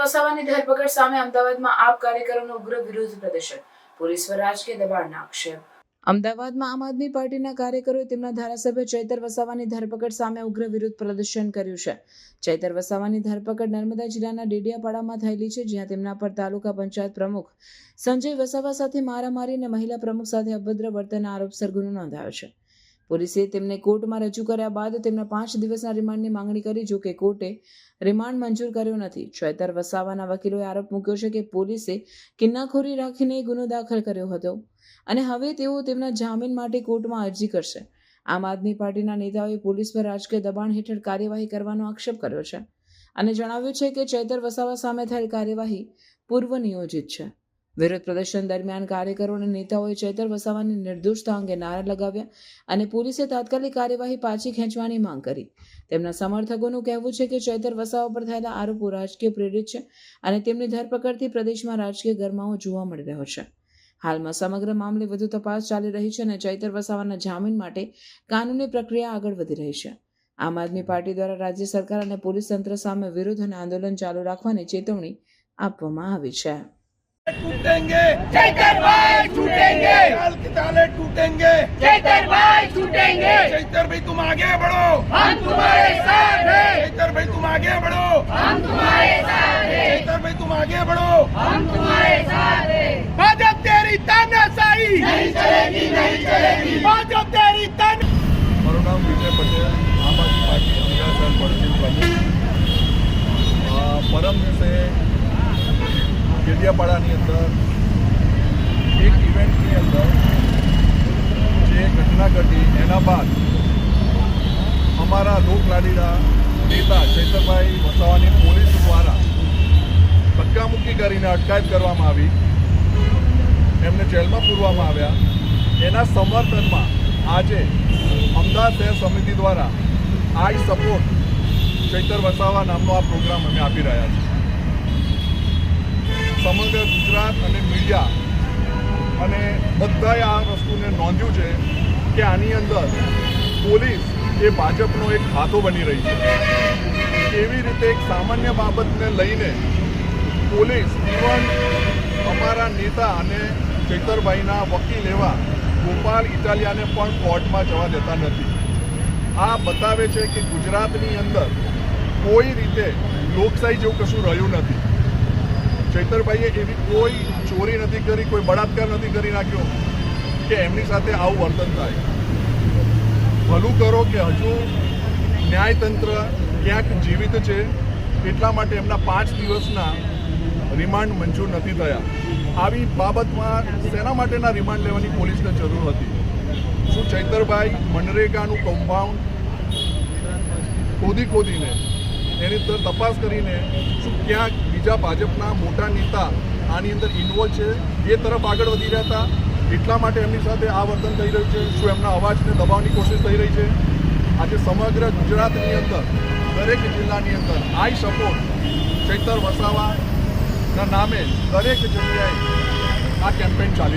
વસાવાની ધરપકડ સામે અમદાવાદમાં આપ કાર્યકરોનો ઉગ્ર વિરોધ પ્રદર્શન, પોલીસ પર રાજકીય દબાણના આક્ષેપ। અમદાવાદમાં આમ આદમી પાર્ટીના કાર્યકરોએ તેમના ધારાસભ્ય ચૈતર વસાવાની ધરપકડ સામે ઉગ્ર વિરોધ પ્રદર્શન કર્યું છે। ચૈતર વસાવાની ધરપકડ નર્મદા જિલ્લાના ડેડિયાપાડામાં થયેલી છે, જ્યાં તેમના પર તાલુકા પંચાયત પ્રમુખ સંજય વસાવા સાથે મારામારી અને મહિલા પ્રમુખ સાથે અભદ્ર વર્તનના આરોપસર ગુનો નોંધાયો છે। પોલીસે તેમને કોર્ટમાં રજૂ કર્યા બાદ તેમના 5 દિવસના રિમાન્ડની માંગણી કરી, જો કે કોર્ટે રિમાન્ડ મંજૂર કર્યો નથી। ચૈતર વસાવાના વકીલોએ આરોપ મૂક્યો છે કે પોલીસે કિન્નાખોરી રાખીને ગુનો દાખલ કર્યો હતો અને હવે તેઓ તેમના જામીન માટે કોર્ટમાં અરજી કરશે। આમ આદમી પાર્ટીના નેતાઓએ પોલીસ પર રાજકીય દબાણ હેઠળ કાર્યવાહી કરવાનો આક્ષેપ કર્યો છે અને જણાવ્યું છે કે ચૈતર વસાવા સામે થયેલ કાર્યવાહી પૂર્વ નિયોજિત છે। વિરોધ પ્રદર્શન દરમિયાન કાર્યકરો અને નેતાઓએ ચૈતર વસાવાની નિર્દોષતા અંગે નારા લગાવ્યા અને પોલીસે તાત્કાલિક કાર્યવાહી પાછી ખેંચવાની માંગ કરી। તેમના સમર્થકોનું કહેવું છે કે ચૈતર વસાવા પર થયેલા આરોપો રાજકીય પ્રેરિત છે અને તેમની ધરપકડથી પ્રદેશમાં રાજકીય ગરમાવો જોવા મળી રહ્યો છે। હાલમાં સમગ્ર મામલે વધુ તપાસ ચાલી રહી છે અને ચૈતર વસાવાના જામીન માટે કાનૂની પ્રક્રિયા આગળ વધી રહી છે। આમ આદમી પાર્ટી દ્વારા રાજ્ય સરકાર અને પોલીસ તંત્ર સામે વિરોધ અને આંદોલન ચાલુ રાખવાની ચેતવણી આપવામાં આવી છે। टूटेंगे चैतर भाई छूटेंगे, लाल की ताले टूटेंगे चैतर भाई छूटेंगे। चैतर भाई तुम आगे बढ़ो, हम तुम्हारे साथ हैं। चैतर भाई तुम आगे बढ़ो, हम तुम्हारे साथ हैं। चैतर भाई तुम आगे बढ़ो, हम तुम्हारे साथ हैं। भाजपा तेरी तानाशाही नहीं चलेगी, नहीं चलेगी। भाजपा तेरी ताना। મારું નામ વિજય પટેલ, આમ આદમી પાર્ટી અમદાવાદ પડોશી પ્રમુખ। પરમ દિવસે ડેડિયાપાડાની અંદર એક ઇવેન્ટની અંદર જે ઘટના ઘટી એના બાદ અમારા લોકલાડીલા નેતા ચૈતરભાઈ વસાવાની પોલીસ દ્વારા ધક્કામુક્કી કરીને અટકાયત કરવામાં આવી, એમને જેલમાં પૂરવામાં આવ્યા। એના સમર્થનમાં આજે અમદાવાદ શહેર સમિતિ દ્વારા આઈ સપોર્ટ ચૈતર વસાવા નામનો આ પ્રોગ્રામ અમે આપી રહ્યા છીએ। સમગ્ર ગુજરાત અને મીડિયા અને બધાએ આ વસ્તુને નોંધ્યું છે કે આની અંદર પોલીસ એ ભાજપનો એક હાથો બની રહી છે। કેવી રીતે એક સામાન્ય બાબતને લઈને પોલીસ ઇવન અમારા નેતા અને ચૈતરભાઈના વકીલ એવા ગોપાલ ઇટાલિયાને પણ કોર્ટમાં જવા દેતા નથી। આ બતાવે છે કે ગુજરાતની અંદર કોઈ રીતે લોકશાહી જેવું કશું રહ્યું નથી। ચૈતરભાઈએ એવી કોઈ ચોરી નથી કરી, કોઈ બળાત્કાર નથી કરી નાખ્યો કે એમની સાથે આવું વર્તન થાય। ભલું કરો કે હજુ ન્યાયતંત્ર ક્યાંક જીવિત છે, એટલા માટે એમના 5 દિવસના રિમાન્ડ મંજૂર નથી થયા। આવી બાબતમાં શેના માટેના રિમાન્ડ લેવાની પોલીસને જરૂર હતી? શું ચૈતરભાઈ મનરેગાનું કમ્પાઉન્ડ ખોદીને એની અંદર તપાસ કરીને શું ક્યાંક બીજા ભાજપના મોટા નેતા આની અંદર ઇન્વોલ્વ છે એ તરફ આગળ વધી રહ્યા હતા, એટલા માટે એમની સાથે આ વર્તન થઈ રહ્યું છે? શું એમના અવાજને દબાવવાની કોશિશ થઈ રહી છે? આજે સમગ્ર ગુજરાતની અંદર દરેક જિલ્લાની અંદર આઈ સપોર્ટ ચૈતર વસાવાના નામે દરેક જગ્યાએ આ કેમ્પેઇન ચાલી